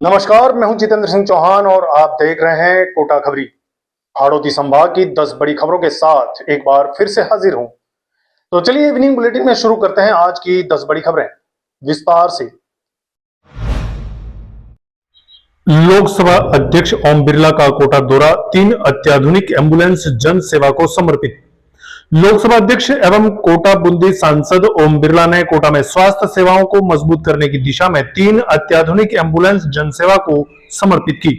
नमस्कार, मैं हूं जितेंद्र सिंह चौहान और आप देख रहे हैं कोटा खबरी। हाड़ौती संभाग की 10 बड़ी खबरों के साथ एक बार फिर से हाजिर हूं। तो चलिए इवनिंग बुलेटिन में शुरू करते हैं आज की 10 बड़ी खबरें विस्तार से। लोकसभा अध्यक्ष ओम बिरला का कोटा दौरा, 3 अत्याधुनिक एम्बुलेंस जन सेवा को समर्पित। लोकसभा अध्यक्ष एवं कोटा बूंदी सांसद ओम बिरला ने कोटा में स्वास्थ्य सेवाओं को मजबूत करने की दिशा में 3 अत्याधुनिक एम्बुलेंस जनसेवा को समर्पित की।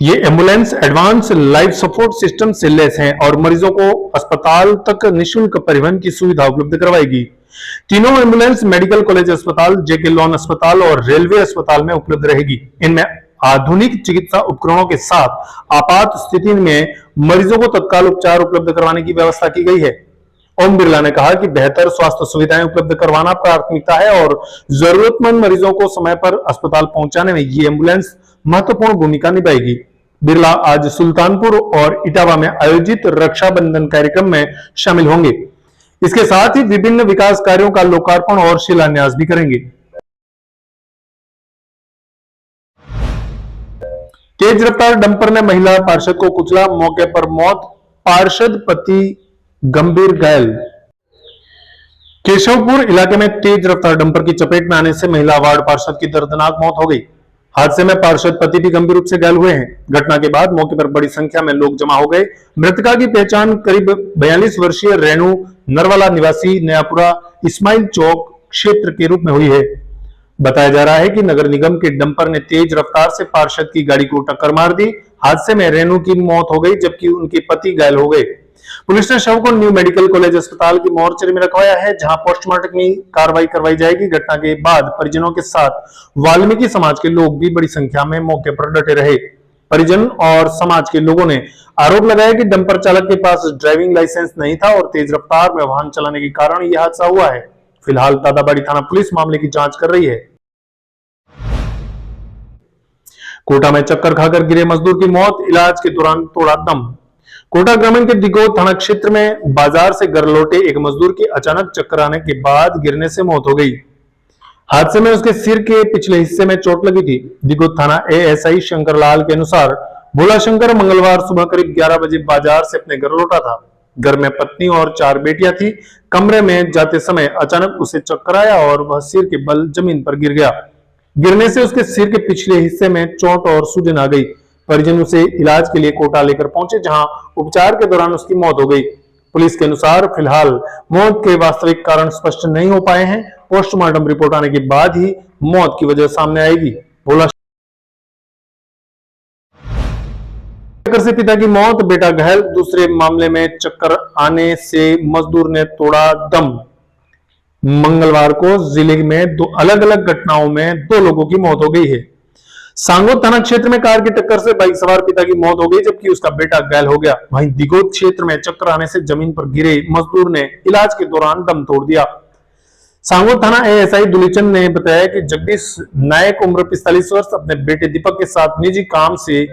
ये ambulance advance life support system से लैस हैं और मरीजों को अस्पताल तक निःशुल्क परिवहन की सुविधा उपलब्ध करवाएगी। तीनों एम्बुलेंस मेडिकल कॉलेज अस्पताल, जेके लोन अस्पताल और रेलवे अस्पताल में उपलब्ध रहेगी। इनमें आधुनिक चिकित्सा उपकरणों के साथ आपात स्थिति में मरीजों को तत्काल उपचार उपलब्ध करवाने की व्यवस्था की गई है। ओम बिरला ने कहा कि बेहतर स्वास्थ्य सुविधाएं उपलब्ध करवाना प्राथमिकता है और जरूरतमंद मरीजों को समय पर अस्पताल पहुंचाने में ये एम्बुलेंस महत्वपूर्ण भूमिका निभाएगी। बिरला आज सुल्तानपुर और इटावा में आयोजित रक्षाबंधन कार्यक्रम में शामिल होंगे। इसके साथ ही विभिन्न विकास कार्यों का लोकार्पण और शिलान्यास भी करेंगे। तेज रफ्तार डंपर ने महिला पार्षद को कुचला, मौके पर मौत, पार्षद पति गंभीर घायल। केशवपुर इलाके में तेज रफ्तार डंपर की चपेट में आने से महिला वार्ड पार्षद की दर्दनाक मौत हो गई। हादसे में पार्षद पति भी गंभीर रूप से घायल हुए हैं। घटना के बाद मौके पर बड़ी संख्या में लोग जमा हो गए। मृतका की पहचान करीब 42 वर्षीय रेणु नरवाला निवासी नयापुरा इस्माइल चौक क्षेत्र के रूप में हुई है। बताया जा रहा है कि नगर निगम के डंपर ने तेज रफ्तार से पार्षद की गाड़ी को टक्कर मार दी। हादसे में रेणु की मौत हो गई जबकि उनके पति घायल हो गए। पुलिस ने शव को न्यू मेडिकल कॉलेज अस्पताल की मोर्चरी में रखवाया है, जहां पोस्टमार्टम की कार्रवाई करवाई जाएगी। घटना के बाद परिजनों के साथ वाल्मीकि समाज के लोग भी बड़ी संख्या में मौके पर डटे रहे। परिजन और समाज के लोगों ने आरोप लगाया कि डंपर चालक के पास ड्राइविंग लाइसेंस नहीं था और तेज रफ्तार में वाहन चलाने के कारण यह हादसा हुआ है। फिलहाल दादाबाड़ी थाना पुलिस मामले की जांच कर रही है। कोटा में चक्कर खाकर गिरे मजदूर की मौत, इलाज के दौरान तोड़ा दम। कोटा ग्रामीण के दिगोद थाना क्षेत्र में बाजार से घर लौटे एक मजदूर की अचानक चक्कर आने के बाद गिरने से मौत हो गई। हादसे में उसके सिर के पिछले हिस्से में चोट लगी थी। दिगोद थाना एएसआई शंकरलाल के अनुसार भोला शंकर मंगलवार सुबह करीब 11 बजे बाजार से अपने घर लौटा था। घर में पत्नी और 4 बेटियां थी। कमरे में जाते समय अचानक उसे चक्कर आया और वह सिर के बल जमीन पर गिर गया। गिरने से उसके सिर के पिछले हिस्से में चोट और सूजन आ गई। परिजन उसे इलाज के लिए कोटा लेकर पहुंचे, जहां उपचार के दौरान उसकी मौत हो गई। पुलिस के अनुसार फिलहाल मौत के वास्तविक कारण स्पष्ट नहीं हो पाए हैं। पोस्टमार्टम रिपोर्ट आने के बाद ही मौत की वजह सामने आएगी। भोला चक्कर से पिता की मौत, बेटा घायल। दूसरे मामले में चक्कर आने से मजदूर ने तोड़ा दम। मंगलवार को जिले में 2 अलग अलग घटनाओं में 2 लोगों की मौत हो गई है। सांगोद थाना क्षेत्र में कार की टक्कर से बाइक सवार पिता की मौत हो गई जबकि उसका बेटा घायल हो गया। वहीं दिगोद क्षेत्र में चक्कर आने से जमीन पर गिरे मजदूर ने इलाज के दौरान दम तोड़ दिया। सांगोद थाना एएसआई दुलीचंद ने बताया कि जगदीश नायक उम्र 45 वर्ष अपने बेटे दीपक के साथ निजी काम से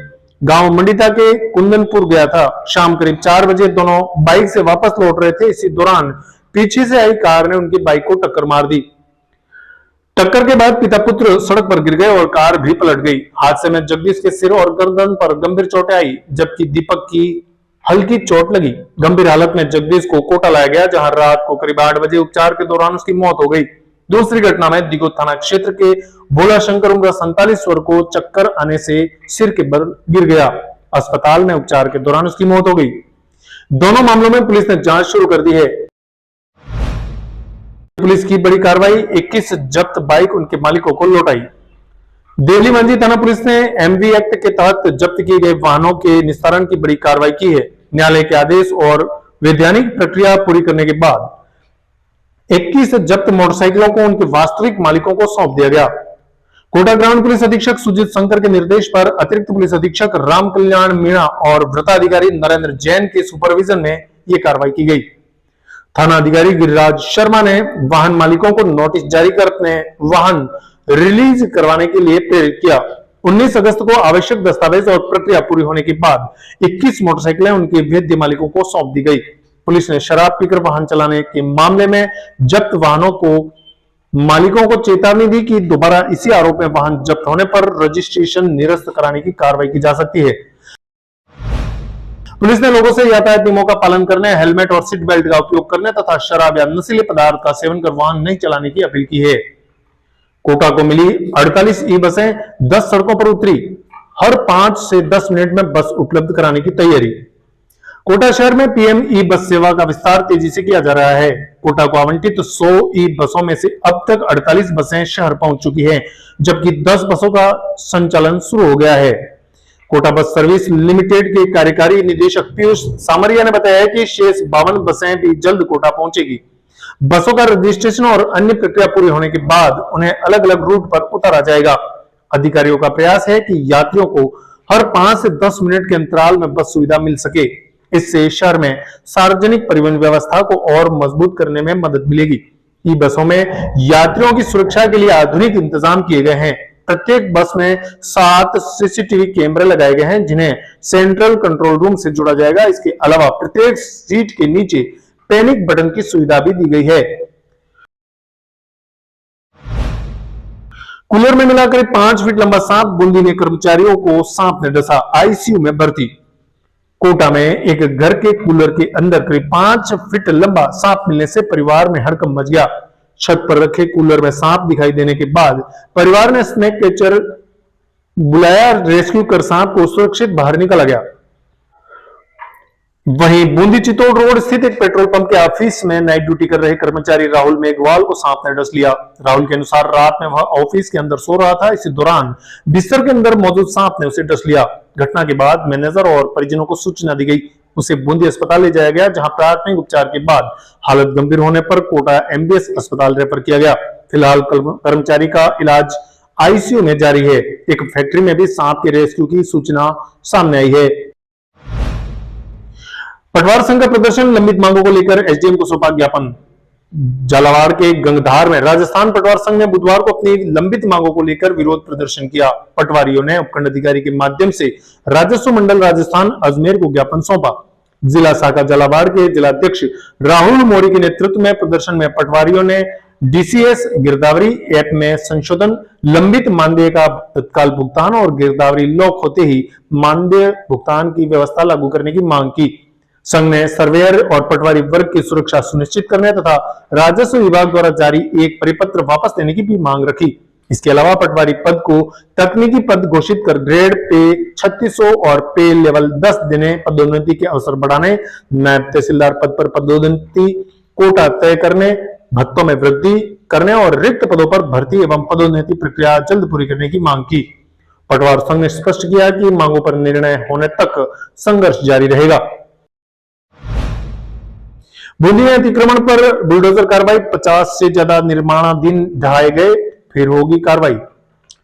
गांव मंडिता के कुंदनपुर गया था। शाम करीब 4 बजे दोनों बाइक से वापस लौट रहे थे। इसी दौरान पीछे से आई कार ने उनकी बाइक को टक्कर मार दी। टक्कर के बाद पिता पुत्र सड़क पर गिर गए और कार भी पलट गई। हादसे में जगदीश के सिर और गर्दन पर गंभीर चोटें आई जबकि दीपक की हल्की चोट लगी। गंभीर हालत में जगदीश को कोटा लाया गया, जहां रात को करीब 8 बजे उपचार के दौरान उसकी मौत हो गई। दूसरी घटना में दिगोद थाना क्षेत्र के भोला शंकर उम्र 47 वर्ष को चक्कर आने से सिर के बल गिर गया। अस्पताल में उपचार के दौरान उसकी मौत हो गई। दोनों मामलों में पुलिस ने जांच शुरू कर दी है। पुलिस की बड़ी कार्रवाई, 21 जब्त बाइक उनके मालिकों को लौटाई। देवली मंजी थाना पुलिस ने एमवी एक्ट के तहत जब्त किए गए वाहनों के निस्तारण की बड़ी कार्रवाई की है। न्यायालय के आदेश और वैधानिक प्रक्रिया पूरी करने के बाद 21 जब्त मोटरसाइकिलों को उनके वास्तविक मालिकों को सौंप दिया गया। कोटा ग्रामीण पुलिस अधीक्षक सुजीत शंकर के निर्देश पर अतिरिक्त पुलिस अधीक्षक राम कल्याण मीणा और वृत्ताधिकारी नरेंद्र जैन के सुपरविजन में यह कार्रवाई की गई। थाना अधिकारी गिरिराज शर्मा ने वाहन मालिकों को नोटिस जारी कर अपने वाहन रिलीज करवाने के लिए प्रेरित किया। 19 अगस्त को आवश्यक दस्तावेज और प्रक्रिया पूरी होने के बाद 21 मोटरसाइकिलें उनके वैध मालिकों को सौंप दी गई। पुलिस ने शराब पीकर वाहन चलाने के मामले में जब्त वाहनों को मालिकों को चेतावनी दी कि दोबारा इसी आरोप में वाहन जब्त होने पर रजिस्ट्रेशन निरस्त कराने की कार्रवाई की जा सकती है। पुलिस ने लोगों से यातायात नियमों का पालन करने, हेलमेट और सीट बेल्ट का उपयोग करने तथा शराब या नशीले पदार्थ का सेवन कर वाहन नहीं चलाने की अपील की है। कोटा को मिली 48 ई बसें 10 सड़कों पर उतरी, हर 5 से 10 मिनट में बस उपलब्ध कराने की तैयारी। कोटा शहर में पीएम ई बस सेवा का विस्तार तेजी से किया जा रहा है। कोटा को आवंटित 100 ई बसों में से अब तक 48 बसें शहर पहुंच चुकी हैं, जबकि 10 बसों का संचालन शुरू हो गया है। कोटा बस सर्विस लिमिटेड के कार्यकारी निदेशक पीयूष सामरिया ने बताया कि शेष 52 बसें भी जल्द कोटा पहुंचेगी। बसों का रजिस्ट्रेशन और अन्य प्रक्रिया पूरी होने के बाद उन्हें अलग अलग रूट पर उतारा जाएगा। अधिकारियों का प्रयास है कि यात्रियों को हर 5 से 10 मिनट के अंतराल में बस सुविधा मिल सके। इससे शहर में सार्वजनिक परिवहन व्यवस्था को और मजबूत करने में मदद मिलेगी। ई बसों में यात्रियों की सुरक्षा के लिए आधुनिक इंतजाम किए गए हैं। प्रत्येक बस में 7 सीसीटीवी कैमरे लगाए गए हैं, जिन्हें सेंट्रल कंट्रोल रूम से जोड़ा जाएगा। इसके अलावा प्रत्येक सीट के नीचे पैनिक बटन की सुविधा भी दी गई है। कूलर में मिला करीब 5 फीट लंबा सांप, बूंदी में कर्मचारियों को सांप ने डसा, आईसीयू में भर्ती। कोटा में एक घर के कूलर के अंदर करीब 5 फीट लंबा सांप मिलने से परिवार में हड़कंप मच गया। छत पर रखे कूलर में सांप दिखाई देने के बाद परिवार ने स्नेक कैचर बुलाया, रेस्क्यू कर सांप को सुरक्षित बाहर निकाला गया। वहीं बूंदी चित्तौड़ रोड स्थित एक पेट्रोल पंप के ऑफिस में नाइट ड्यूटी कर रहे कर्मचारी राहुल मेघवाल को सांप ने डस लिया। राहुल के अनुसार रात में वह ऑफिस के अंदर सो रहा था। इसी दौरान बिस्तर के अंदर मौजूद सांप ने उसे डस लिया। घटना के बाद मैनेजर और परिजनों को सूचना दी गई। उसे बूंदी अस्पताल ले जाया गया, जहां प्राथमिक उपचार के बाद हालत गंभीर होने पर कोटा एमबीएस अस्पताल रेफर किया गया। फिलहाल कर्मचारी का इलाज आईसीयू में जारी है। एक फैक्ट्री में भी सांप के रेस्क्यू की सूचना सामने आई है। पटवार संघ का प्रदर्शन, लंबित मांगों को लेकर एसडीएम को सौंपा ज्ञापन। झालावाड़ के गंगधार में राजस्थान पटवार संघ ने बुधवार को अपनी लंबित मांगों को लेकर विरोध प्रदर्शन किया। पटवारियों ने उपखंड अधिकारी के माध्यम से राजस्व मंडल राजस्थान अजमेर को ज्ञापन सौंपा। जिला शाखा झालावाड़ के जिलाध्यक्ष राहुल मौर्य के नेतृत्व में प्रदर्शन में पटवारियों ने डीसीएस गिरदावरी ऐप में संशोधन, लंबित मानदेय का तत्काल भुगतान और गिरदावरी लॉक होते ही मानदेय भुगतान की व्यवस्था लागू करने की मांग की। संघ ने सर्वेयर और पटवारी वर्ग की सुरक्षा सुनिश्चित करने तथा राजस्व विभाग द्वारा जारी एक परिपत्र वापस लेने की भी मांग रखी। इसके अलावा पटवारी पद को तकनीकी पद घोषित कर ग्रेड पे 3600 और पे लेवल 10 देने, पदोन्नति के अवसर बढ़ाने, नायब तहसीलदार पद पर पदोन्नति कोटा तय करने, भत्तों में वृद्धि करने और रिक्त पदों पर भर्ती एवं पदोन्नति प्रक्रिया जल्द पूरी करने की मांग की। पटवार संघ ने स्पष्ट किया कि मांगों पर निर्णय होने तक संघर्ष जारी रहेगा। बूंदी में अतिक्रमण पर बुलडोजर कार्रवाई, 50 से ज्यादा निर्माणाधीन ढहाए गए, फिर होगी कार्रवाई।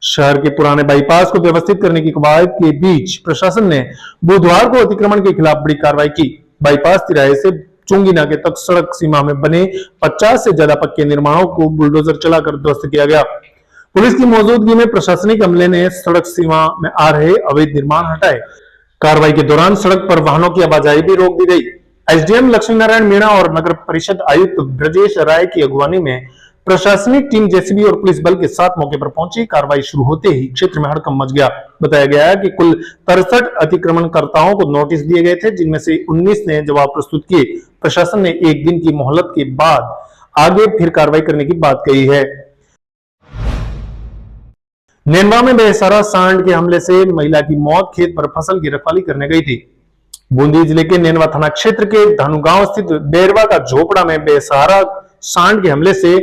शहर के पुराने बाईपास को व्यवस्थित करने की कवायद के बीच प्रशासन ने बुधवार को अतिक्रमण के खिलाफ बड़ी कार्रवाई की। बाईपास तिराहे से चुंगी नाके तक सड़क सीमा में बने 50 से ज्यादा पक्के निर्माणों को बुलडोजर चलाकर ध्वस्त किया गया। पुलिस की मौजूदगी में प्रशासनिक अमले ने सड़क सीमा में आ रहे अवैध निर्माण हटाए। कार्रवाई के दौरान सड़क पर वाहनों की आवाजाही भी रोक दी गई। एसडीएम लक्ष्मी नारायण मीणा और नगर परिषद आयुक्त ब्रजेश राय की अगुवानी में प्रशासनिक टीम जेसीबी और पुलिस बल के साथ मौके पर पहुंची। कार्रवाई शुरू होते ही क्षेत्र में हड़कंप मच गया। बताया गया है कि कुल 63 अतिक्रमणकर्ताओं को नोटिस दिए गए थे, जिनमें से 19 ने जवाब प्रस्तुत किए। प्रशासन ने एक दिन की मोहलत के बाद आगे फिर कार्रवाई करने की बात कही है। नेनवा में बेसहारा सांड के हमले से महिला की मौत, खेत पर फसल की रखवाली करने गई थी। बूंदी जिले के नेनवा थाना क्षेत्र के धनुगांव स्थित बेरवा का झोपड़ा में बेसहारा सांड के हमले से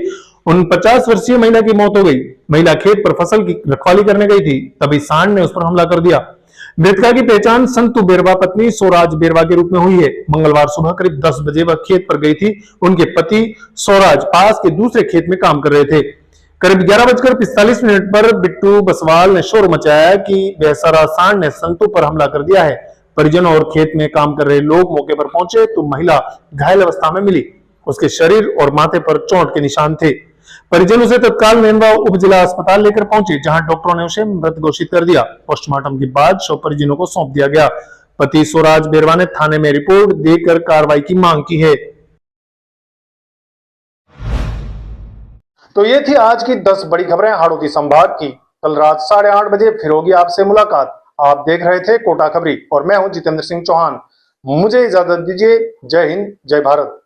49 वर्षीय महिला की मौत हो गई। महिला खेत पर फसल की रखवाली करने गई थी, तभी सांड ने उस पर हमला कर दिया। मृतका की पहचान संतु बेरवा पत्नी सोराज बेरवा के रूप में हुई है। मंगलवार सुबह करीब 10 बजे वह खेत पर गई थी। उनके पति सोराज पास के दूसरे खेत में काम कर रहे थे। करीब 11:45 पर बिट्टू बसवाल ने शोर मचाया कि बेसहारा सांड ने संतु पर हमला कर दिया है। परिजन और खेत में काम कर रहे लोग मौके पर पहुंचे तो महिला घायल अवस्था में मिली। उसके शरीर और माथे पर चोट के निशान थे। परिजन उसे तत्काल नेनवा उप जिला अस्पताल लेकर पहुंचे, जहां डॉक्टरों ने उसे मृत घोषित कर दिया। पोस्टमार्टम के बाद शव परिजनों को सौंप दिया गया। पति स्वराज बेरवा ने थाने में रिपोर्ट देकर कार्रवाई की मांग की है। तो ये थी आज की 10 बड़ी खबरें हाड़ौती संभाग की। कल रात 8:30 बजे फिर होगी आपसे मुलाकात। आप देख रहे थे कोटा खबरी और मैं हूं जितेंद्र सिंह चौहान। मुझे इजाजत दीजिए। जय हिंद, जय भारत।